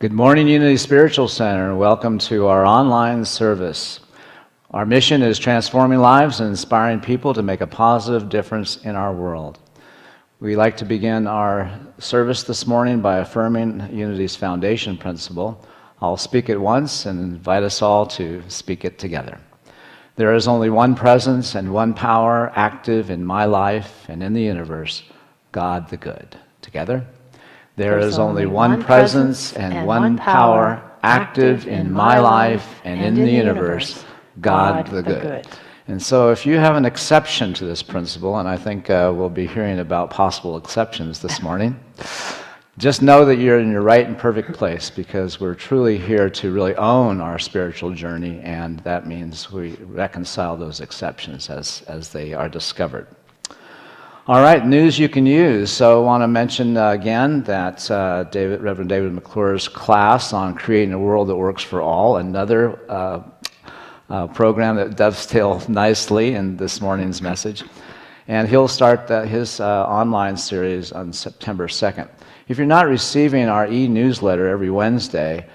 Good morning, Unity Spiritual Center, and welcome to our online service. Our mission is transforming lives and inspiring people to make a positive difference in our world. We like to begin our service this morning by affirming Unity's foundation principle. I'll speak it once and invite us all to speak it together. There is only one presence and one power active in my life and in the universe, God the Good. Together? There is only one presence and one power active in my life and in the universe, God the Good. And so if you have an exception to this principle, and I think we'll be hearing about possible exceptions this morning, just know that you're in your right and perfect place, because we're truly here to really own our spiritual journey, and that means we reconcile those exceptions as they are discovered. All right, news you can use. So I want to mention again that Reverend David McClure's class on creating a world that works for all, another program that dovetails nicely in this morning's message. And he'll start his online series on September 2nd. If you're not receiving our e-newsletter every Wednesday,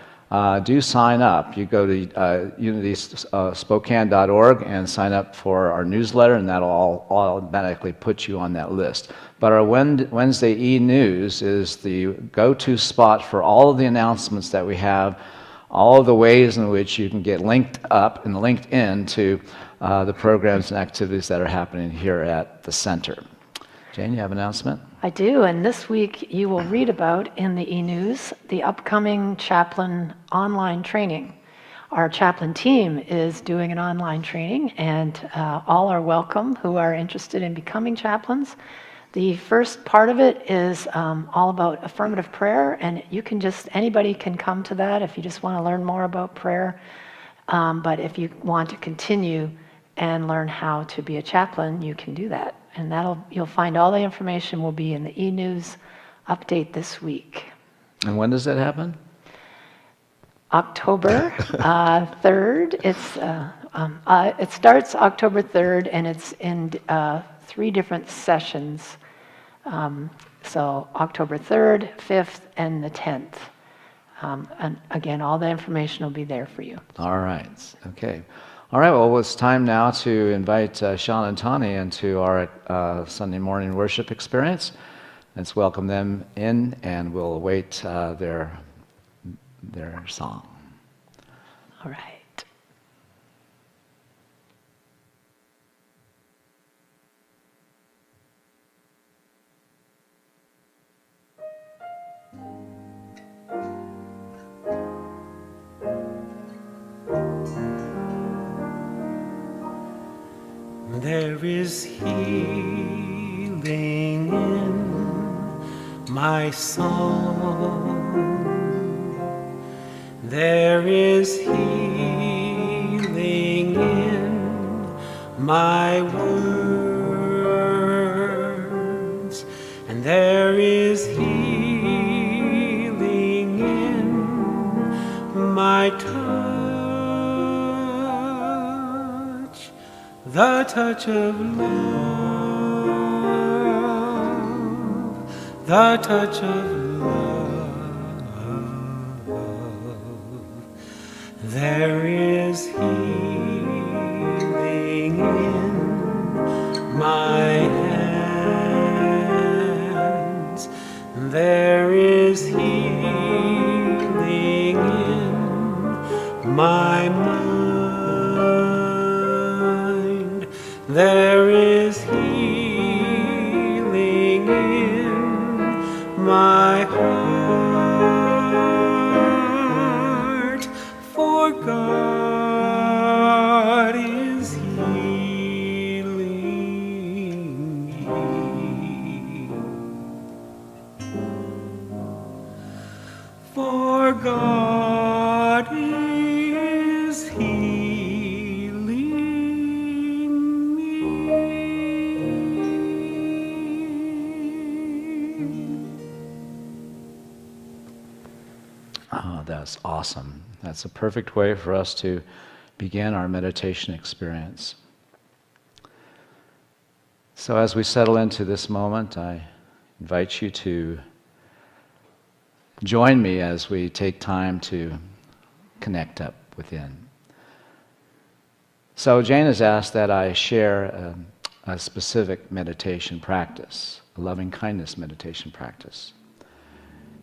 do sign up. You go to unityspokane.org and sign up for our newsletter, and that'll automatically put you on that list. But our Wednesday e-news is the go-to spot for all of the announcements that we have, all of the ways in which you can get linked up and linked in to the programs and activities that are happening here at the center. Jane, you have an announcement? I do, and this week you will read about in the e-news the upcoming chaplain online training. Our chaplain team is doing an online training, and all are welcome who are interested in becoming chaplains. The first part of it is all about affirmative prayer, and anybody can come to that if you just want to learn more about prayer. But if you want to continue and learn how to be a chaplain, you can do that. And you'll find all the information will be in the e-news update this week. And when does that happen? October 3rd. It starts October 3rd, and it's in 3 different sessions. So October 3rd, 5th, and the 10th. And again, all the information will be there for you. All right. Okay. All right, well, it's time now to invite Sean and Tani into our Sunday morning worship experience. Let's welcome them in, and we'll await their song. All right. There is healing in my song. There is healing in my words. And there is healing in my touch. The touch of love, the touch of love. There is healing in my hands. There is healing in my mind. There is healing in my heart, for God is healing me. For God is healing me. Oh, that's awesome. That's a perfect way for us to begin our meditation experience. So as we settle into this moment, I invite you to join me as we take time to connect up within. So Jane has asked that I share a specific meditation practice, a loving kindness meditation practice.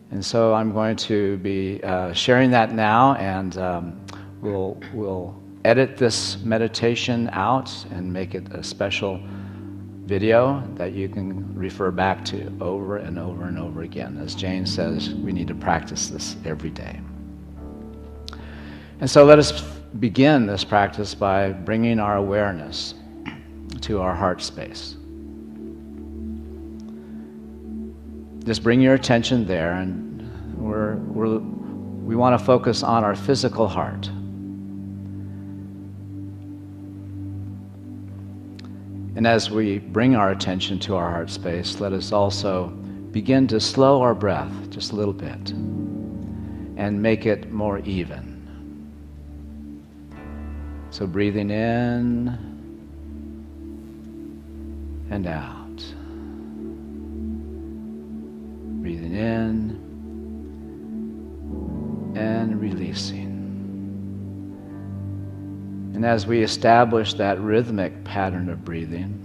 And so I'm going to be sharing that now, and we'll edit this meditation out and make it a special video that you can refer back to over and over and over again. As Jane says, we need to practice this every day. And so let us begin this practice by bringing our awareness to our heart space. Just bring your attention there, and we want to focus on our physical heart. And as we bring our attention to our heart space, let us also begin to slow our breath just a little bit and make it more even. So breathing in and out. Breathing in and releasing. And as we establish that rhythmic pattern of breathing,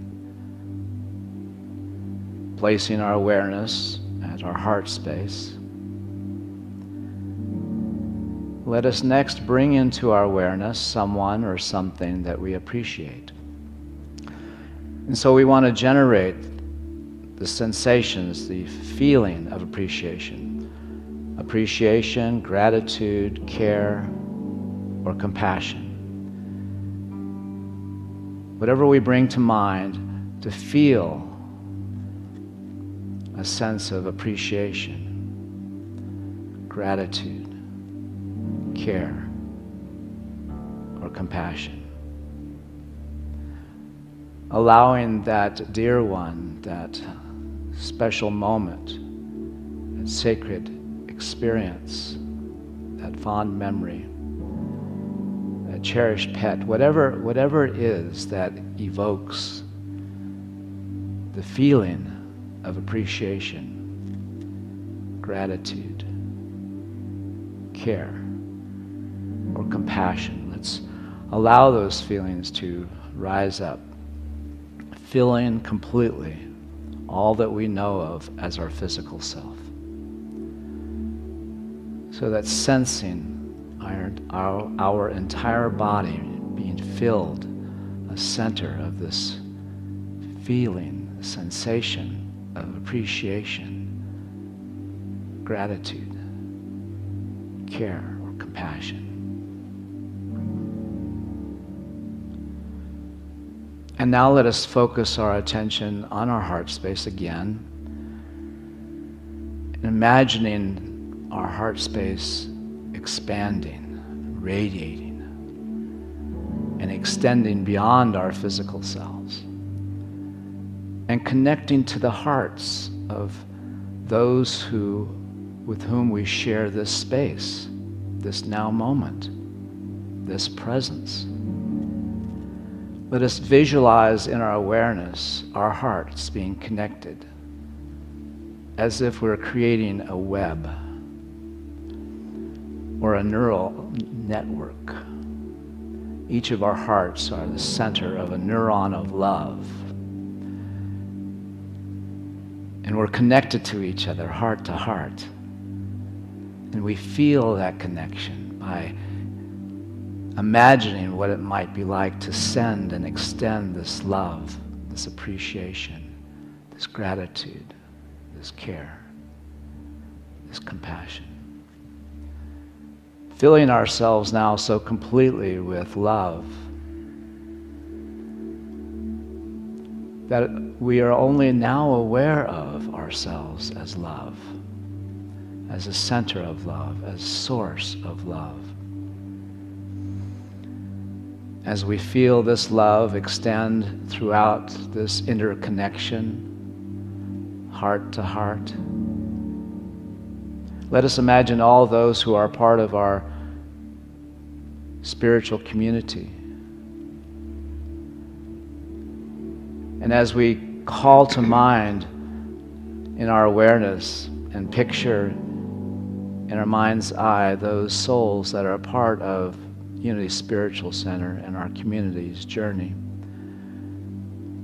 placing our awareness at our heart space, let us next bring into our awareness someone or something that we appreciate. And so we want to generate the sensations, the feeling of appreciation. Appreciation, gratitude, care, or compassion. Whatever we bring to mind to feel a sense of appreciation, gratitude, care, or compassion. Allowing that dear one, that special moment, that sacred experience, that fond memory, that cherished pet, whatever it is that evokes the feeling of appreciation, gratitude, care, or compassion. Let's allow those feelings to rise up, filling completely all that we know of as our physical self. So that sensing our entire body being filled, a center of this feeling, sensation of appreciation, gratitude, care, or compassion. And now let us focus our attention on our heart space again, imagining our heart space expanding, radiating, and extending beyond our physical selves, and connecting to the hearts of those with whom we share this space, this now moment, this presence. Let us visualize in our awareness our hearts being connected, as if we're creating a web or a neural network. Each of our hearts are the center of a neuron of love. And we're connected to each other, heart to heart. And we feel that connection by imagining what it might be like to send and extend this love, this appreciation, this gratitude, this care, this compassion. Filling ourselves now so completely with love that we are only now aware of ourselves as love, as a center of love, as source of love. As we feel this love extend throughout this interconnection, heart to heart, let us imagine all those who are part of our spiritual community. And as we call to mind in our awareness and picture in our mind's eye those souls that are a part of Unity Spiritual Center and our community's journey.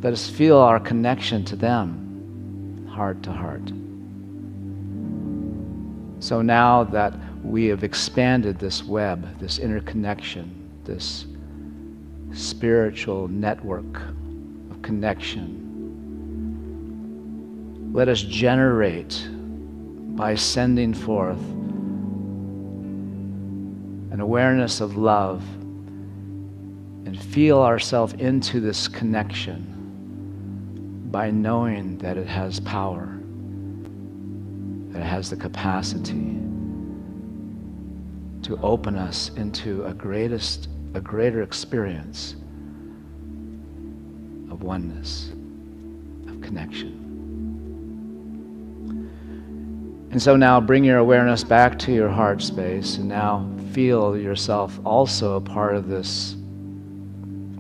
Let us feel our connection to them, heart to heart. So now that we have expanded this web, this interconnection, this spiritual network of connection, let us generate by sending forth an awareness of love and feel ourselves into this connection by knowing that it has power, that it has the capacity to open us into a greater experience of oneness, of connection. And so now bring your awareness back to your heart space, and now feel yourself also a part of this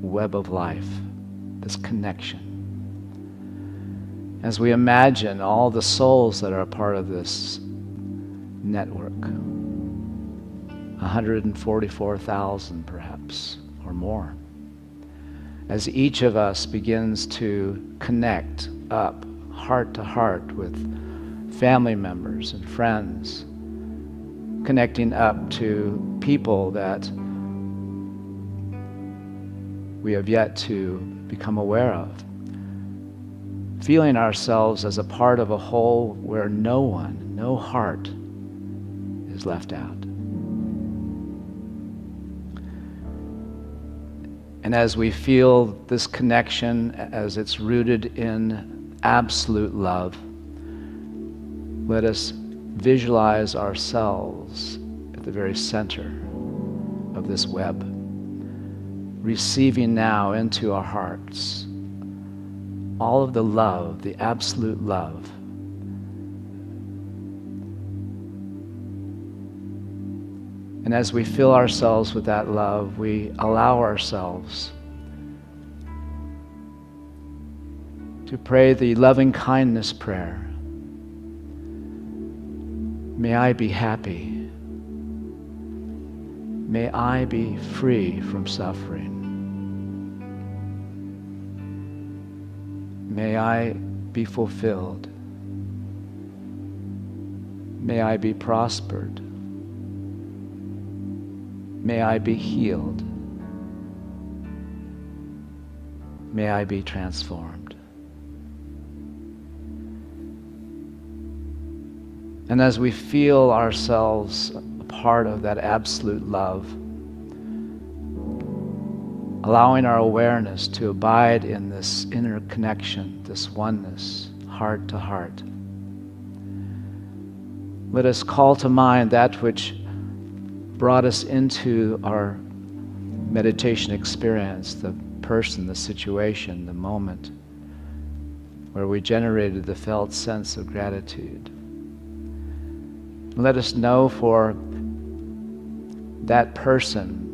web of life, this connection. As we imagine all the souls that are a part of this network, 144,000 perhaps, or more, as each of us begins to connect up heart to heart with family members and friends, connecting up to people that we have yet to become aware of, feeling ourselves as a part of a whole where no one, no heart is left out. And as we feel this connection, as it's rooted in absolute love, let us visualize ourselves at the very center of this web, receiving now into our hearts all of the love, the absolute love. And as we fill ourselves with that love, we allow ourselves to pray the loving kindness prayer. May I be happy. May I be free from suffering. May I be fulfilled. May I be prospered. May I be healed. May I be transformed. And as we feel ourselves a part of that absolute love, allowing our awareness to abide in this inner connection, this oneness, heart to heart, let us call to mind that which brought us into our meditation experience, the person, the situation, the moment where we generated the felt sense of gratitude. Let us know for that person,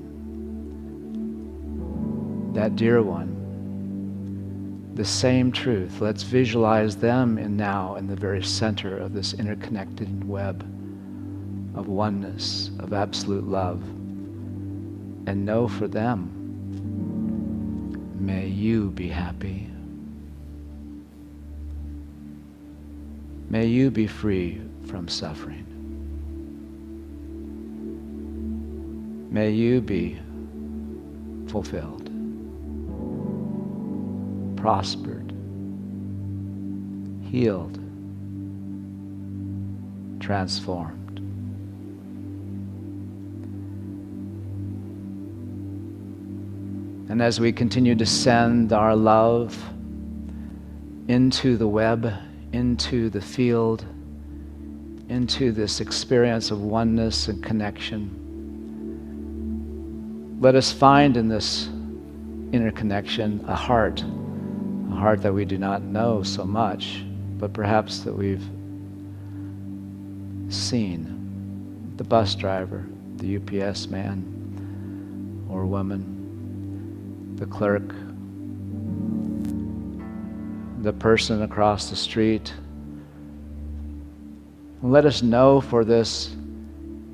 that dear one, the same truth. Let's visualize them now in the very center of this interconnected web of oneness, of absolute love. And know for them, may you be happy. May you be free from suffering. May you be fulfilled, prospered, healed, transformed. And as we continue to send our love into the web, into the field, into this experience of oneness and connection, let us find in this interconnection a heart that we do not know so much, but perhaps that we've seen. The bus driver, the UPS man or woman, the clerk, the person across the street. Let us know for this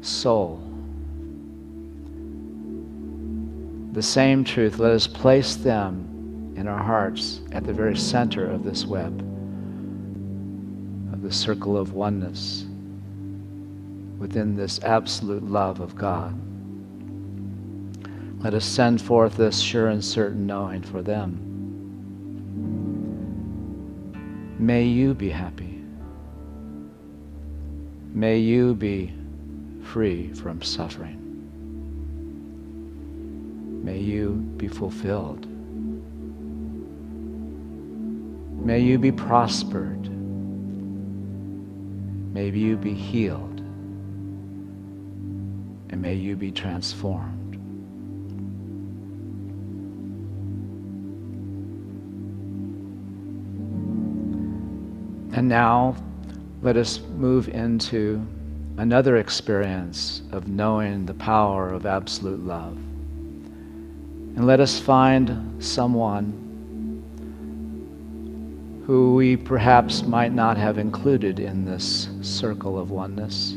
soul. The same truth, let us place them in our hearts at the very center of this web, of the circle of oneness, within this absolute love of God. Let us send forth this sure and certain knowing for them. May you be happy. May you be free from suffering. May you be fulfilled. May you be prospered. May you be healed. And may you be transformed. And now, let us move into another experience of knowing the power of absolute love. And let us find someone who we perhaps might not have included in this circle of oneness.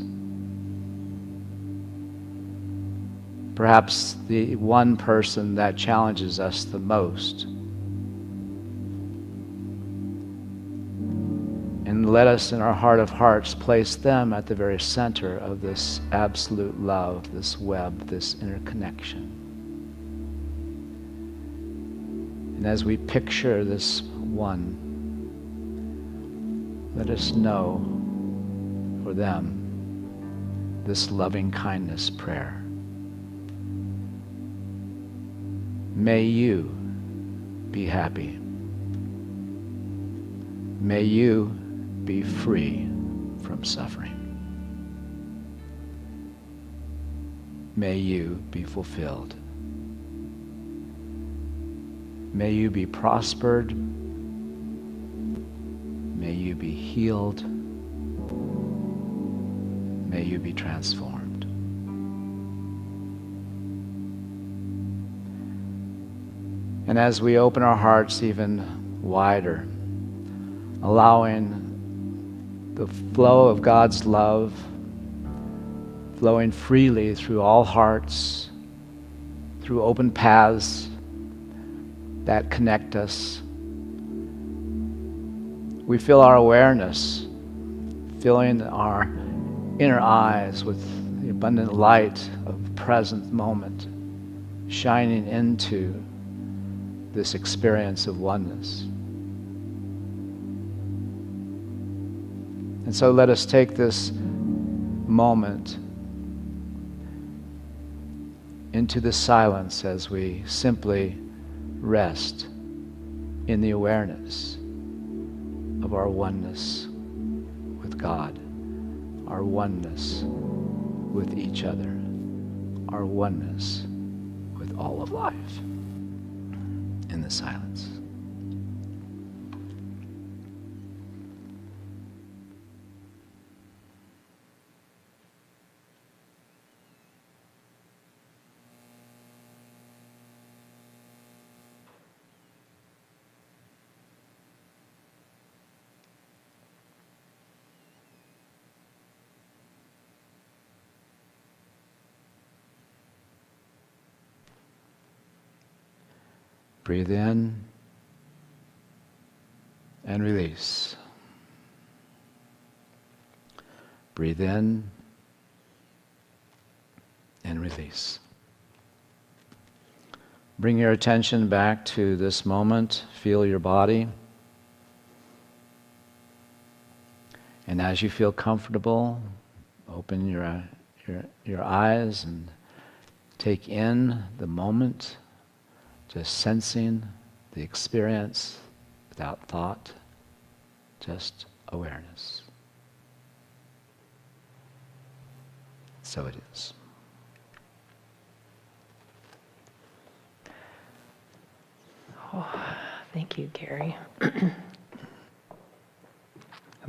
Perhaps the one person that challenges us the most. And let us, in our heart of hearts, place them at the very center of this absolute love, this web, this interconnection. And as we picture this one, let us know for them this loving kindness prayer. May you be happy. May you be free from suffering. May you be fulfilled. May you be prospered. May you be healed. May you be transformed. And as we open our hearts even wider, allowing the flow of God's love flowing freely through all hearts, through open paths that connect us, we fill our awareness, filling our inner eyes with the abundant light of the present moment, shining into this experience of oneness. And so let us take this moment into the silence as we simply rest in the awareness of our oneness with God, our oneness with each other, our oneness with all of life. In the silence. Breathe in and release. Breathe in and release. Bring your attention back to this moment. Feel your body. And as you feel comfortable, open your eyes and take in the moment. Just sensing the experience without thought, just awareness. So it is. Oh, thank you, Gary. And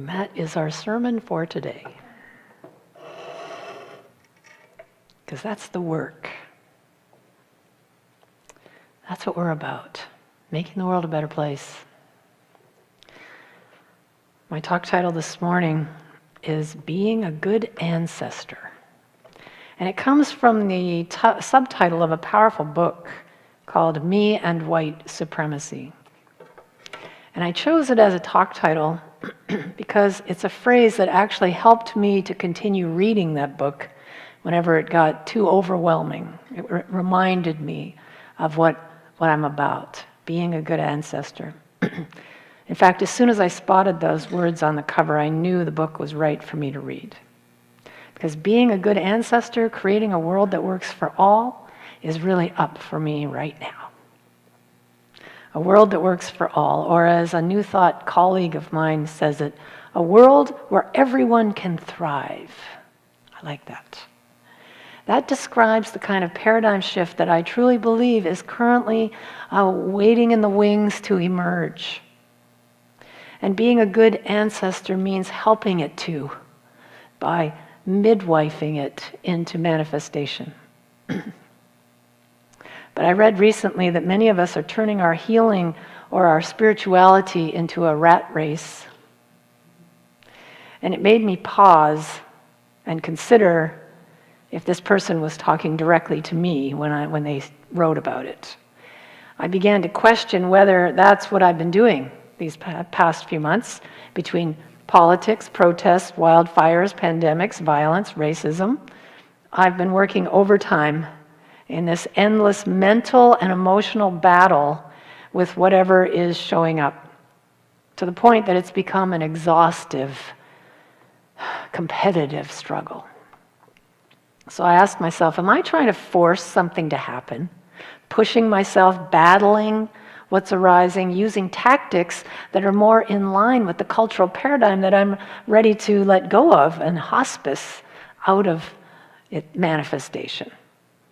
that is our sermon for today. Because that's the work. That's what we're about, making the world a better place. My talk title this morning is Being a Good Ancestor. And it comes from the subtitle of a powerful book called Me and White Supremacy. And I chose it as a talk title because it's a phrase that actually helped me to continue reading that book whenever it got too overwhelming. It reminded me of what I'm about, being a good ancestor. In fact, as soon as I spotted those words on the cover, I knew the book was right for me to read. Because being a good ancestor, creating a world that works for all, is really up for me right now. A world that works for all, or as a New Thought colleague of mine says it, a world where everyone can thrive. I like that. That describes the kind of paradigm shift that I truly believe is currently waiting in the wings to emerge. And being a good ancestor means helping it to, by midwifing it into manifestation. But I read recently that many of us are turning our healing or our spirituality into a rat race. And it made me pause and consider if this person was talking directly to me when they wrote about it. I began to question whether that's what I've been doing these past few months, between politics, protests, wildfires, pandemics, violence, racism. I've been working overtime in this endless mental and emotional battle with whatever is showing up, to the point that it's become an exhaustive, competitive struggle. So I asked myself, am I trying to force something to happen, pushing myself, battling what's arising, using tactics that are more in line with the cultural paradigm that I'm ready to let go of and hospice out of it manifestation?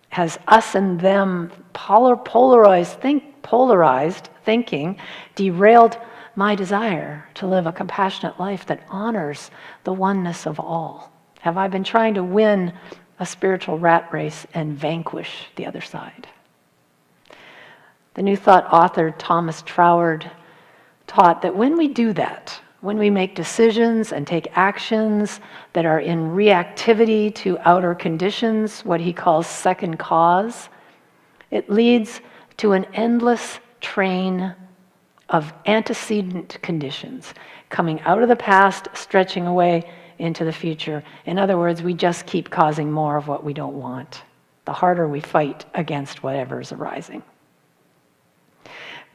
Has us and them polarized thinking derailed my desire to live a compassionate life that honors the oneness of all? Have I been trying to win a spiritual rat race and vanquish the other side? The New Thought author Thomas Troward taught that when we do that, when we make decisions and take actions that are in reactivity to outer conditions, what he calls second cause, it leads to an endless train of antecedent conditions coming out of the past, stretching away into the future. In other words, we just keep causing more of what we don't want, the harder we fight against whatever is arising.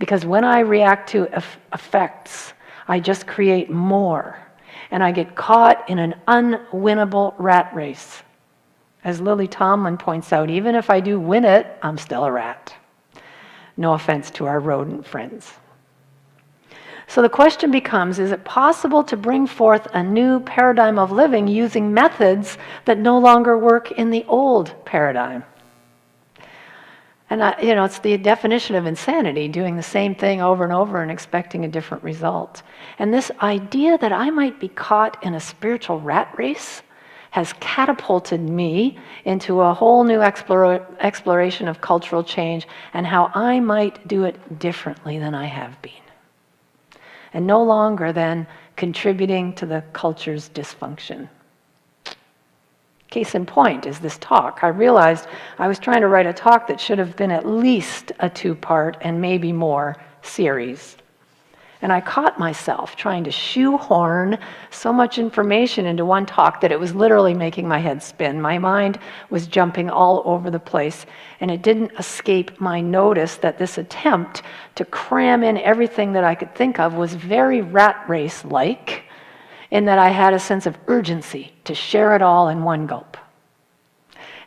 Because when I react to effects, I just create more, and I get caught in an unwinnable rat race. As Lily Tomlin points out, even if I do win it, I'm still a rat. No offense to our rodent friends. So the question becomes, is it possible to bring forth a new paradigm of living using methods that no longer work in the old paradigm? And it's the definition of insanity, doing the same thing over and over and expecting a different result. And this idea that I might be caught in a spiritual rat race has catapulted me into a whole new exploration of cultural change and how I might do it differently than I have been. And no longer then contributing to the culture's dysfunction. Case in point is this talk. I realized I was trying to write a talk that should have been at least a 2-part and maybe more series. And I caught myself trying to shoehorn so much information into one talk that it was literally making my head spin. My mind was jumping all over the place, and it didn't escape my notice that this attempt to cram in everything that I could think of was very rat race-like, in that I had a sense of urgency to share it all in one gulp.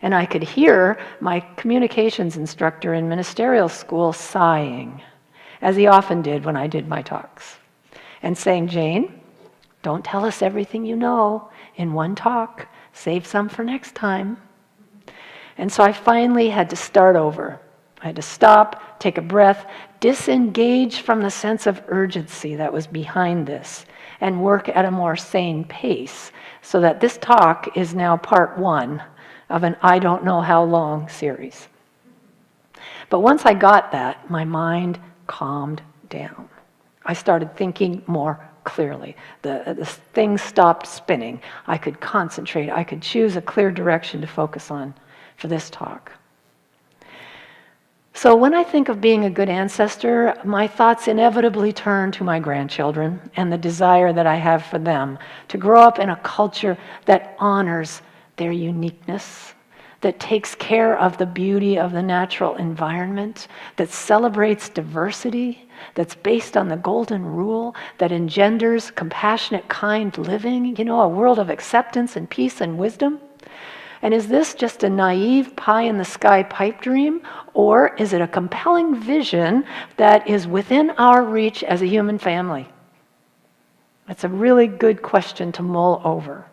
And I could hear my communications instructor in ministerial school sighing, as he often did when I did my talks, and saying, "Jane, don't tell us everything you know in one talk. Save some for next time." And so I finally had to start over. I had to stop, take a breath, disengage from the sense of urgency that was behind this, and work at a more sane pace, so that this talk is now part 1 of an I don't know how long series. But once I got that, my mind calmed down. I started thinking more clearly. The thing stopped spinning. I could concentrate. I could choose a clear direction to focus on for this talk. So when I think of being a good ancestor, my thoughts inevitably turn to my grandchildren and the desire that I have for them to grow up in a culture that honors their uniqueness, that takes care of the beauty of the natural environment, that celebrates diversity, that's based on the golden rule, that engenders compassionate, kind living, a world of acceptance and peace and wisdom. And is this just a naive pie-in-the-sky pipe dream, or is it a compelling vision that is within our reach as a human family? That's a really good question to mull over.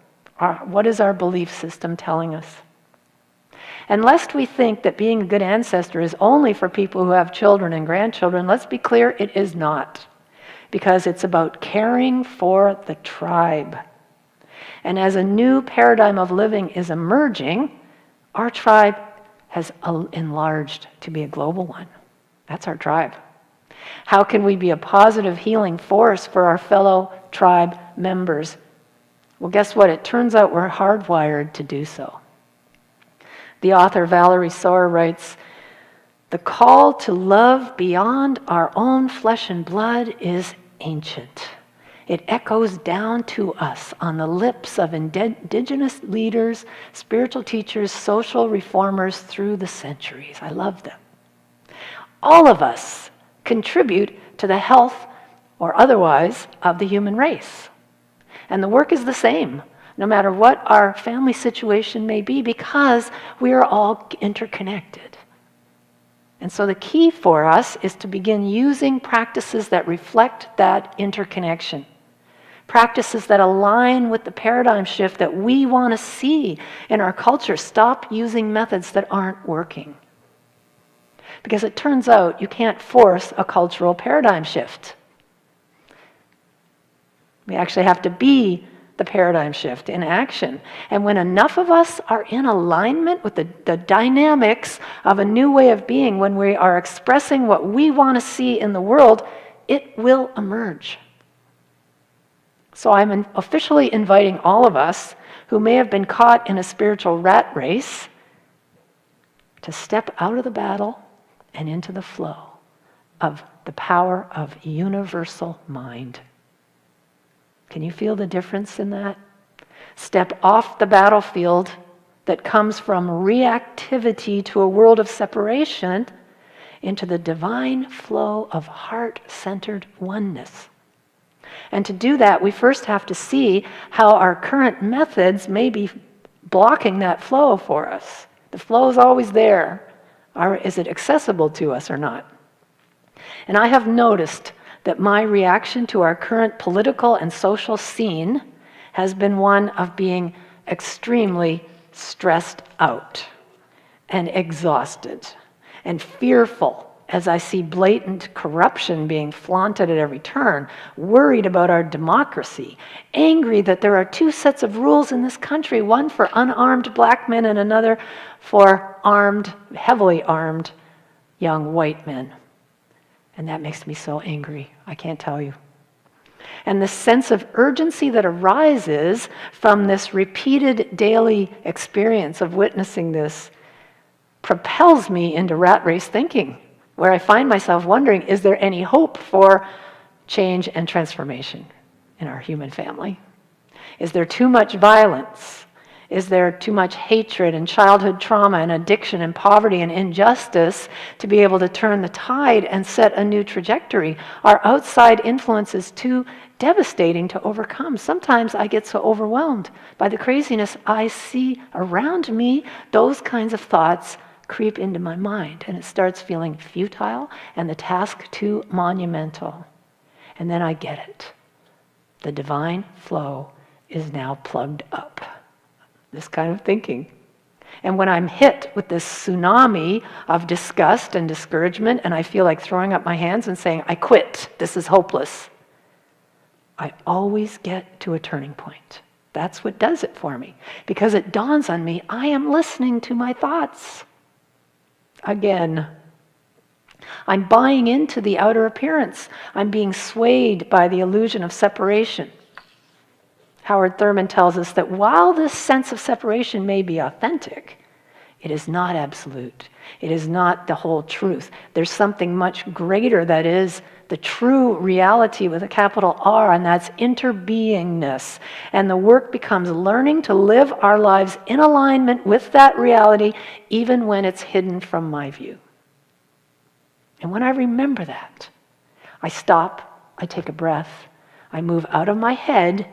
What is our belief system telling us? And lest we think that being a good ancestor is only for people who have children and grandchildren, let's be clear, it is not. Because it's about caring for the tribe. And as a new paradigm of living is emerging, our tribe has enlarged to be a global one. That's our tribe. How can we be a positive healing force for our fellow tribe members? Well, guess what? It turns out we're hardwired to do so. The author Valerie Soar writes, "The call to love beyond our own flesh and blood is ancient. It echoes down to us on the lips of indigenous leaders, spiritual teachers, social reformers through the centuries." I love them. All of us contribute to the health, or otherwise, of the human race. And the work is the same, no matter what our family situation may be, because we are all interconnected. And so the key for us is to begin using practices that reflect that interconnection. Practices that align with the paradigm shift that we want to see in our culture. Stop using methods that aren't working. Because it turns out you can't force a cultural paradigm shift. We actually have to be the paradigm shift in action. And when enough of us are in alignment with the dynamics of a new way of being, when we are expressing what we want to see in the world, it will emerge. So I'm officially inviting all of us who may have been caught in a spiritual rat race to step out of the battle and into the flow of the power of universal mind. Can you feel the difference in that? Step off the battlefield that comes from reactivity to a world of separation into the divine flow of heart-centered oneness. And to do that, we first have to see how our current methods may be blocking that flow for us. The flow is always there. Is it accessible to us or not? And I have noticed that my reaction to our current political and social scene has been one of being extremely stressed out and exhausted and fearful as I see blatant corruption being flaunted at every turn, worried about our democracy, angry that there are two sets of rules in this country, one for unarmed black men and another for armed, heavily armed young white men. And that makes me so angry, I can't tell you. And the sense of urgency that arises from this repeated daily experience of witnessing this propels me into rat race thinking, where I find myself wondering, is there any hope for change and transformation in our human family? Is there too much violence? Is there too much hatred and childhood trauma and addiction and poverty and injustice to be able to turn the tide and set a new trajectory? Are outside influences too devastating to overcome? Sometimes I get so overwhelmed by the craziness I see around me. Those kinds of thoughts creep into my mind, and it starts feeling futile and the task too monumental. And then I get it. The divine flow is now plugged up. This kind of thinking. And when I'm hit with this tsunami of disgust and discouragement, and I feel like throwing up my hands and saying, I quit, this is hopeless, I always get to a turning point. That's what does it for me. Because it dawns on me, I am listening to my thoughts. Again. I'm buying into the outer appearance. I'm being swayed by the illusion of separation. Howard Thurman tells us that while this sense of separation may be authentic, it is not absolute. It is not the whole truth. There's something much greater that is the true reality with a capital R, and that's interbeingness. And the work becomes learning to live our lives in alignment with that reality, even when it's hidden from my view. And when I remember that, I stop, I take a breath, I move out of my head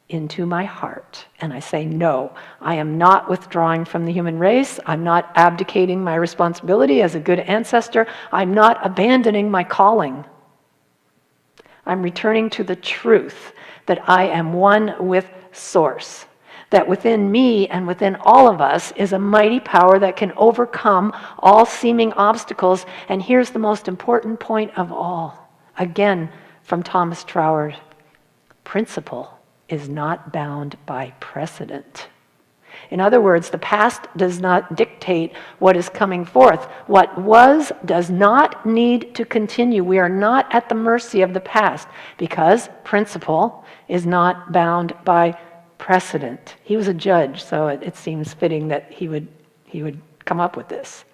into my heart, and I say, no, I am not withdrawing from the human race. I'm not abdicating my responsibility as a good ancestor. I'm not abandoning my calling. I'm returning to the truth that I am one with Source, that within me and within all of us is a mighty power that can overcome all seeming obstacles. And here's the most important point of all, again from Thomas Troward: principle is not bound by precedent. In other words, the past does not dictate what is coming forth. What was does not need to continue. We are not at the mercy of the past because principle is not bound by precedent. He was a judge, so it seems fitting that he would come up with this.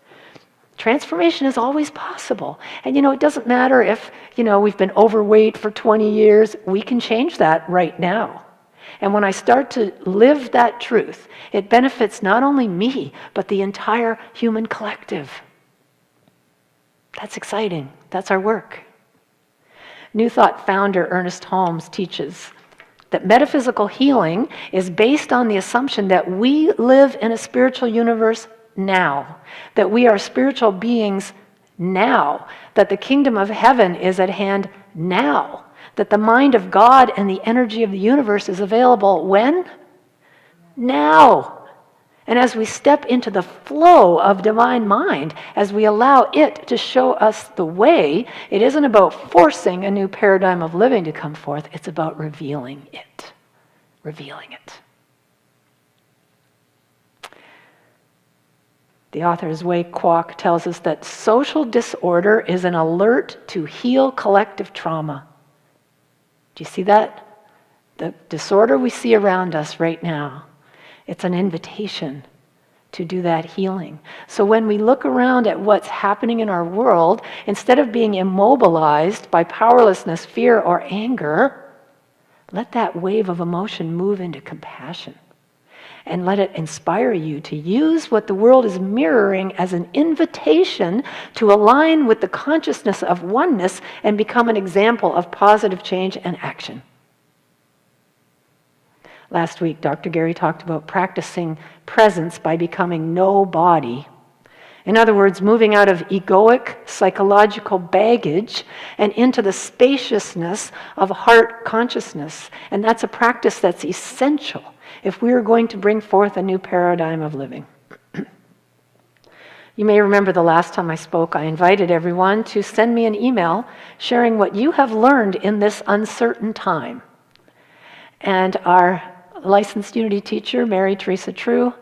Transformation is always possible. And it doesn't matter if, we've been overweight for 20 years. We can change that right now. And when I start to live that truth, it benefits not only me, but the entire human collective. That's exciting. That's our work. New Thought founder Ernest Holmes teaches that metaphysical healing is based on the assumption that we live in a spiritual universe now, that we are spiritual beings now, that the kingdom of heaven is at hand now, that the mind of God and the energy of the universe is available when? Now. And as we step into the flow of divine mind, as we allow it to show us the way, it isn't about forcing a new paradigm of living to come forth, it's about revealing it. Revealing it. The author Wei Kwok tells us that social disorder is an alert to heal collective trauma. Do you see that? The disorder we see around us right now, it's an invitation to do that healing. So when we look around at what's happening in our world, instead of being immobilized by powerlessness, fear, or anger, let that wave of emotion move into compassion. And let it inspire you to use what the world is mirroring as an invitation to align with the consciousness of oneness and become an example of positive change and action. Last week, Dr. Gary talked about practicing presence by becoming no body. In other words, moving out of egoic psychological baggage and into the spaciousness of heart consciousness. And that's a practice that's essential if we are going to bring forth a new paradigm of living. You may remember the last time I spoke, I invited everyone to send me an email sharing what you have learned in this uncertain time. And our licensed Unity teacher, Mary Teresa True,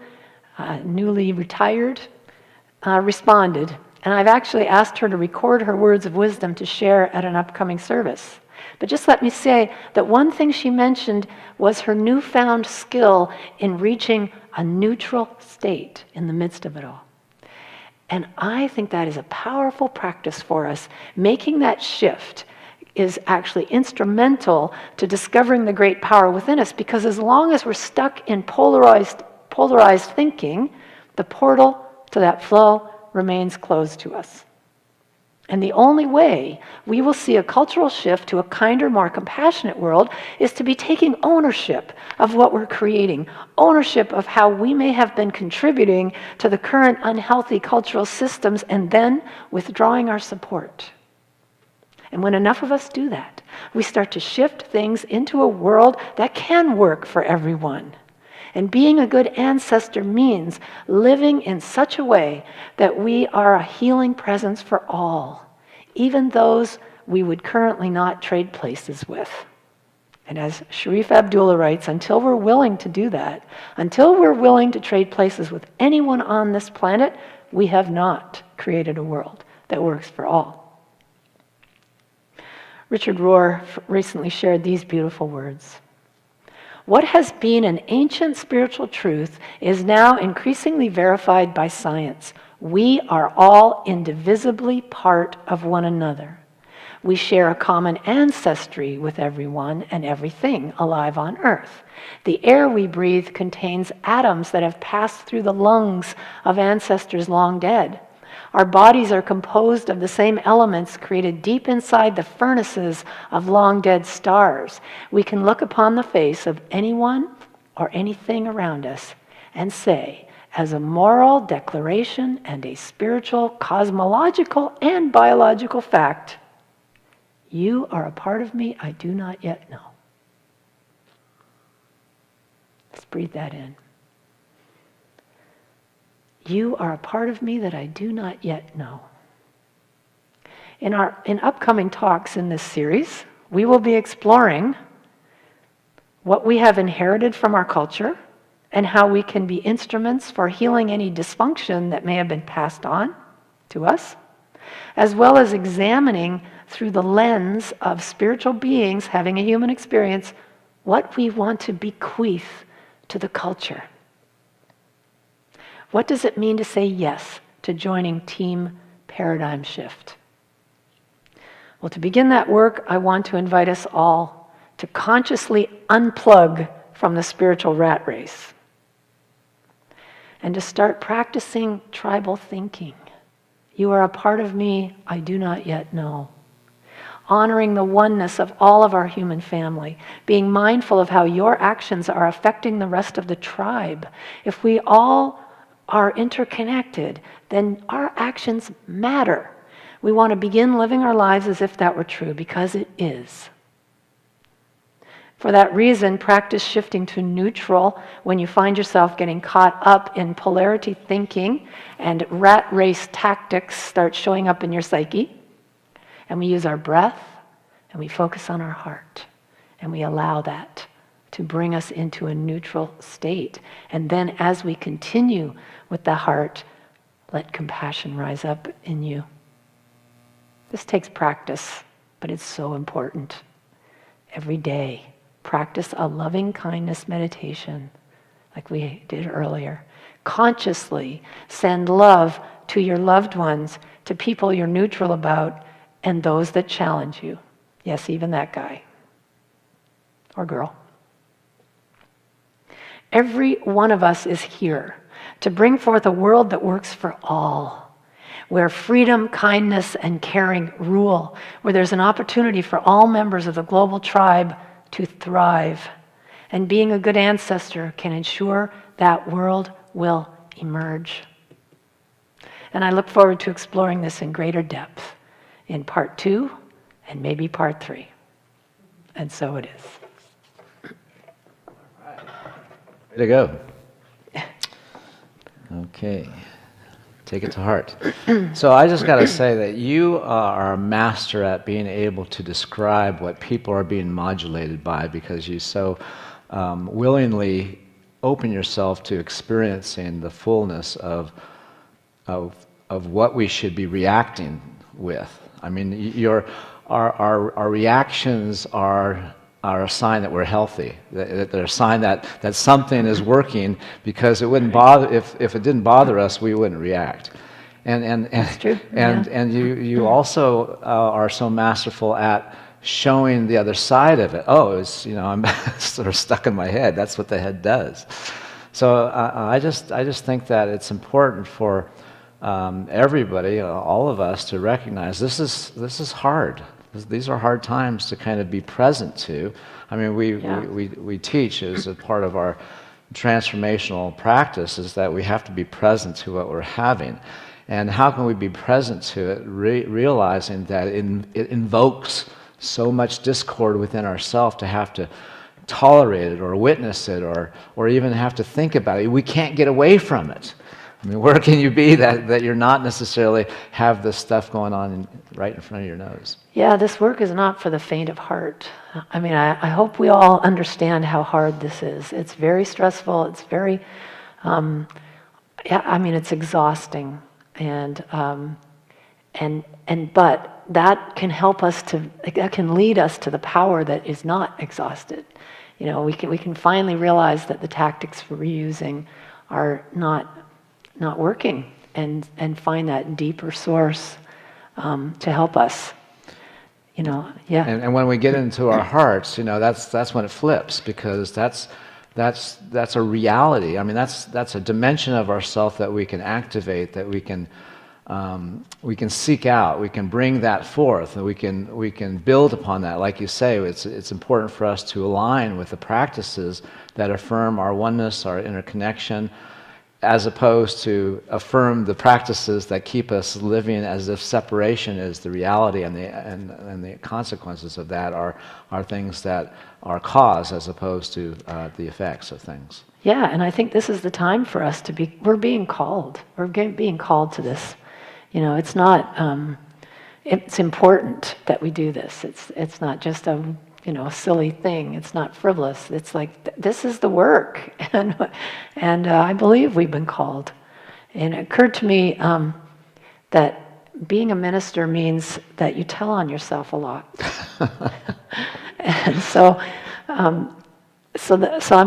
newly retired, responded. And I've actually asked her to record her words of wisdom to share at an upcoming service. But just let me say that one thing she mentioned was her newfound skill in reaching a neutral state in the midst of it all. And I think that is a powerful practice for us. Making that shift is actually instrumental to discovering the great power within us, because as long as we're stuck in polarized thinking, the portal to that flow remains closed to us. And the only way we will see a cultural shift to a kinder, more compassionate world is to be taking ownership of what we're creating, ownership of how we may have been contributing to the current unhealthy cultural systems, and then withdrawing our support. And when enough of us do that, we start to shift things into a world that can work for everyone. And being a good ancestor means living in such a way that we are a healing presence for all, even those we would currently not trade places with. And as Sharif Abdullah writes, until we're willing to do that, until we're willing to trade places with anyone on this planet, we have not created a world that works for all. Richard Rohr recently shared these beautiful words. What has been an ancient spiritual truth is now increasingly verified by science. We are all indivisibly part of one another. We share a common ancestry with everyone and everything alive on earth. The air we breathe contains atoms that have passed through the lungs of ancestors long dead. Our bodies are composed of the same elements created deep inside the furnaces of long-dead stars. We can look upon the face of anyone or anything around us and say, as a moral declaration and a spiritual, cosmological, and biological fact, you are a part of me I do not yet know. Let's breathe that in. You are a part of me that I do not yet know. In upcoming talks in this series, we will be exploring what we have inherited from our culture and how we can be instruments for healing any dysfunction that may have been passed on to us, as well as examining through the lens of spiritual beings having a human experience what we want to bequeath to the culture. What does it mean to say yes to joining Team Paradigm Shift? Well, to begin that work, I want to invite us all to consciously unplug from the spiritual rat race and to start practicing tribal thinking. You are a part of me I do not yet know. Honoring the oneness of all of our human family, being mindful of how your actions are affecting the rest of the tribe. If we all are interconnected, then our actions matter. We want to begin living our lives as if that were true, because it is. For that reason, practice shifting to neutral when you find yourself getting caught up in polarity thinking and rat race tactics start showing up in your psyche. And we use our breath and we focus on our heart and we allow that to bring us into a neutral state. And then as we continue with the heart, let compassion rise up in you. This takes practice, but it's so important. Every day, practice a loving kindness meditation like we did earlier. Consciously send love to your loved ones, to people you're neutral about, and those that challenge you. Yes, even that guy or girl. Every one of us is here to bring forth a world that works for all, where freedom, kindness, and caring rule, where there's an opportunity for all members of the global tribe to thrive. And being a good ancestor can ensure that world will emerge. And I look forward to exploring this in greater depth in part 2 and maybe part 3. And so it is. Way to go. Okay. Take it to heart. So I just got to say that you are a master at being able to describe what people are being modulated by, because you so willingly open yourself to experiencing the fullness of what we should be reacting with. I mean, our reactions are a sign that we're healthy. That they're a sign that something is working, because it wouldn't bother if it didn't bother us, we wouldn't react. That's true. And you also are so masterful at showing the other side of it. Oh, it's, I'm sort of stuck in my head. That's what the head does. So I just think that it's important for everybody, all of us, to recognize this is hard. These are hard times to kind of be present to. I mean, we teach as a part of our transformational practice is that we have to be present to what we're having. And how can we be present to it, realizing that it invokes so much discord within ourselves to have to tolerate it or witness it or even have to think about it. We can't get away from it. I mean, where can you be that you're not necessarily have this stuff going on right in front of your nose? Yeah, this work is not for the faint of heart. I mean, I hope we all understand how hard this is. It's very stressful. It's very, it's exhausting. And But that can that can lead us to the power that is not exhausted. We can finally realize that the tactics we're using are not working, and find that deeper source to help us. Yeah. And when we get into our hearts, that's when it flips, because that's a reality. I mean, that's a dimension of ourself that we can activate, that we can seek out, we can bring that forth, and we can build upon that. Like you say, it's important for us to align with the practices that affirm our oneness, our interconnection, as opposed to affirm the practices that keep us living as if separation is the reality, and the consequences of that are things that are cause as opposed to the effects of things. Yeah, and I think this is the time for us we're being called. We're being called to this. It's not, it's important that we do this. It's not just a silly thing. It's not frivolous. It's like, this is the work. And I believe we've been called. And it occurred to me that being a minister means that you tell on yourself a lot. And so I'm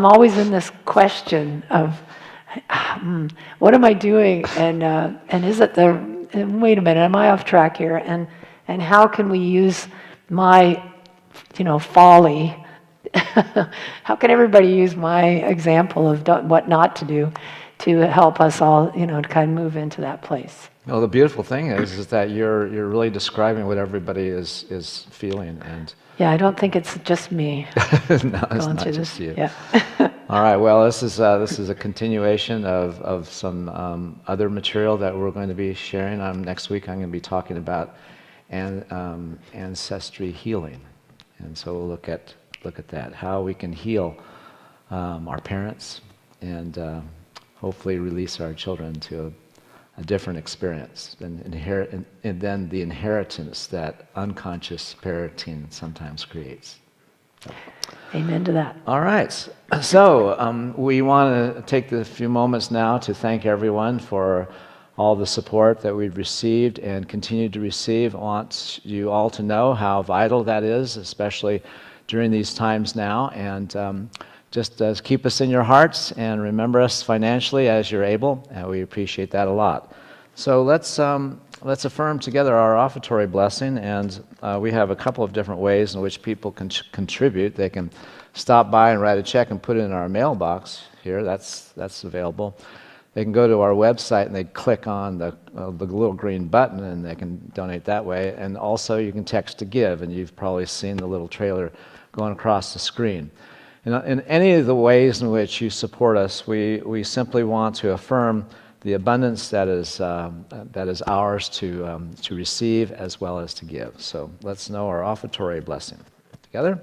always in this question of, what am I doing? And is it wait a minute, am I off track here? And how can we use my folly? How can everybody use my example of what not to do to help us all, to kind of move into that place? Well, the beautiful thing is that you're really describing what everybody is feeling, and yeah, I don't think it's just me. no, it's going not through just this. you. Yeah. All right. Well, this is a continuation of some other material that we're going to be sharing. Next week, I'm going to be talking about ancestry healing, and so we'll look at that, how we can heal our parents, and hopefully release our children to a different experience and then the inheritance that unconscious parenting sometimes creates. Amen to that. All right. So we want to take a few moments now to thank everyone for all the support that we've received and continue to receive. I want you all to know how vital that is, especially during these times now. And just keep us in your hearts and remember us financially as you're able. And we appreciate that a lot. So let's affirm together our offertory blessing, and we have a couple of different ways in which people can contribute. They can stop by and write a check and put it in our mailbox here. That's available. They can go to our website and they click on the little green button and they can donate that way. And also you can text to give, and you've probably seen the little trailer going across the screen. In any of the ways in which you support us, we simply want to affirm the abundance that is ours to receive as well as to give. So let's know our offertory blessing together.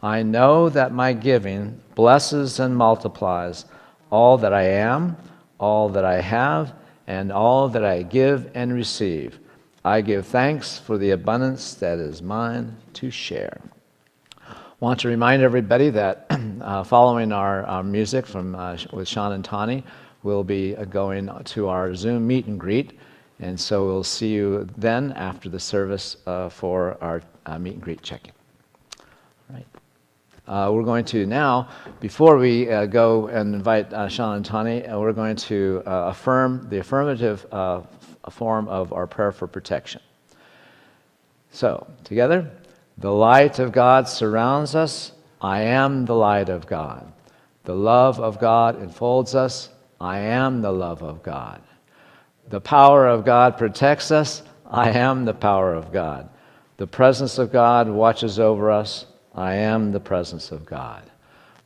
I know that my giving blesses and multiplies all that I am, all that I have, and all that I give and receive. I give thanks for the abundance that is mine to share. Want to remind everybody that following our music with Sean and Tani, we'll be going to our Zoom meet and greet, and so we'll see you then after the service for our meet and greet check-in. All right. We're going to now, before we go and invite Sean and Tani, we're going to affirm the affirmative form of our prayer for protection. So, together. The light of God surrounds us. I am the light of God. The love of God enfolds us. I am the love of God. The power of God protects us. I am the power of God. The presence of God watches over us. I am the presence of God.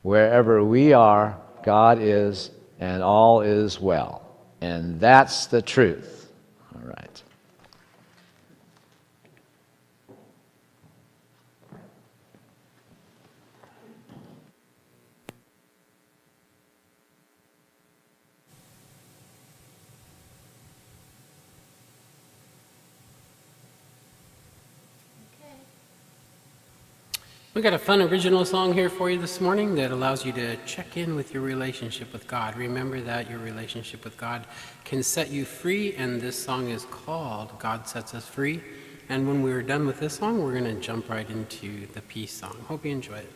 Wherever we are, God is, and all is well. And that's the truth. All right. We got a fun original song here for you this morning that allows you to check in with your relationship with God. Remember that your relationship with God can set you free, and this song is called God Sets Us Free. And when we're done with this song, we're going to jump right into the peace song. Hope you enjoy it.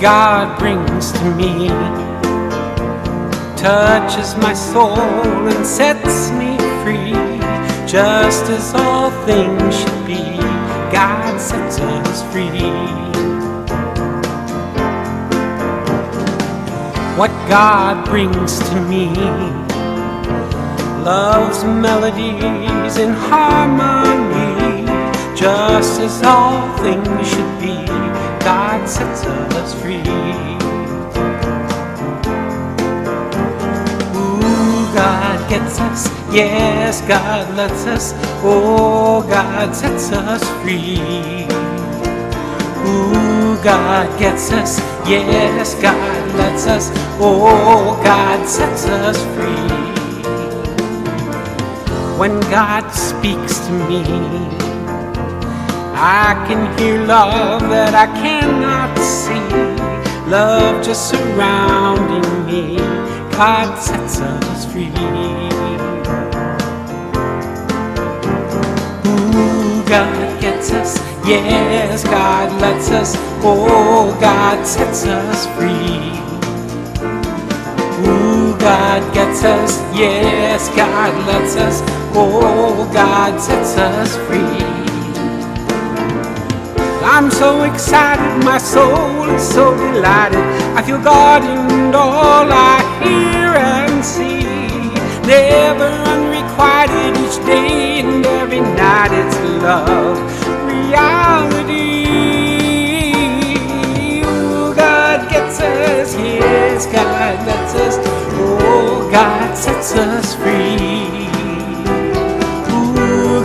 God brings to me touches my soul and sets me free, just as all things should be. God sets us free. What God brings to me, love's melodies in harmony, just as all things should be. God sets us free. Ooh, God gets us, yes, God lets us, oh, God sets us free. Ooh, God gets us, yes, God lets us, oh, God sets us free. When God speaks to me, I can hear love that I cannot see, love just surrounding me. God sets us free. Ooh, God gets us, yes, God lets us, oh, God sets us free. Ooh, God gets us, yes, God lets us, oh, God sets us free. I'm so excited, my soul is so delighted. I feel God in all I hear and see. Never unrequited, each day and every night. It's love, reality. Ooh, God gets us, yes, God lets us. Oh, God sets us free.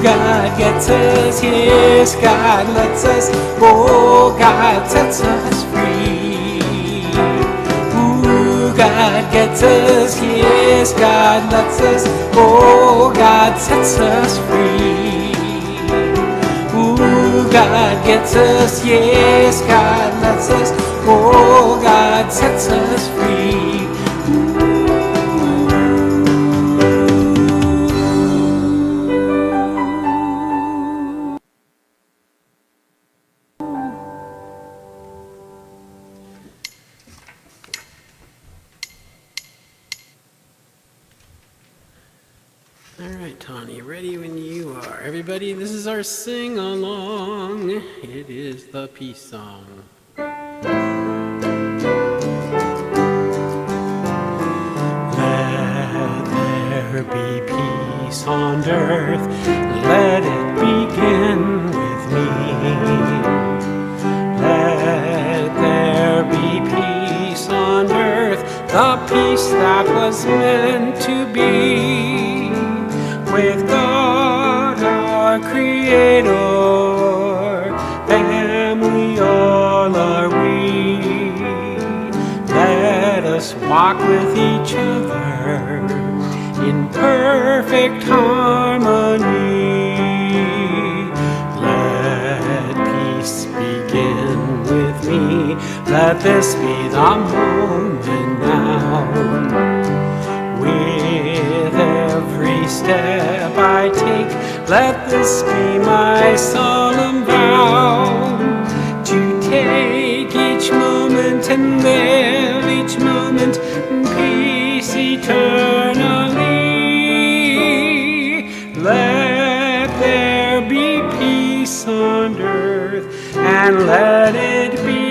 God gets us, yes, God lets us, oh, God sets us free. Ooh, God gets us, yes, God lets us, oh, God sets us free. Ooh, God gets us, yes, God lets us, oh, God sets us free. All right, Tawny, ready when you are. Everybody, this is our sing-along. It is the peace song. Let there be peace on earth, let it begin with me. Let there be peace on earth, the peace that was meant to be with God our Creator. Family all are we. Let us walk with each other in perfect harmony. Let peace begin with me. Let this be the moment now. With every step I take, let this be my solemn vow, to take each moment and live each moment in peace eternally. Let there be peace on earth, and let it be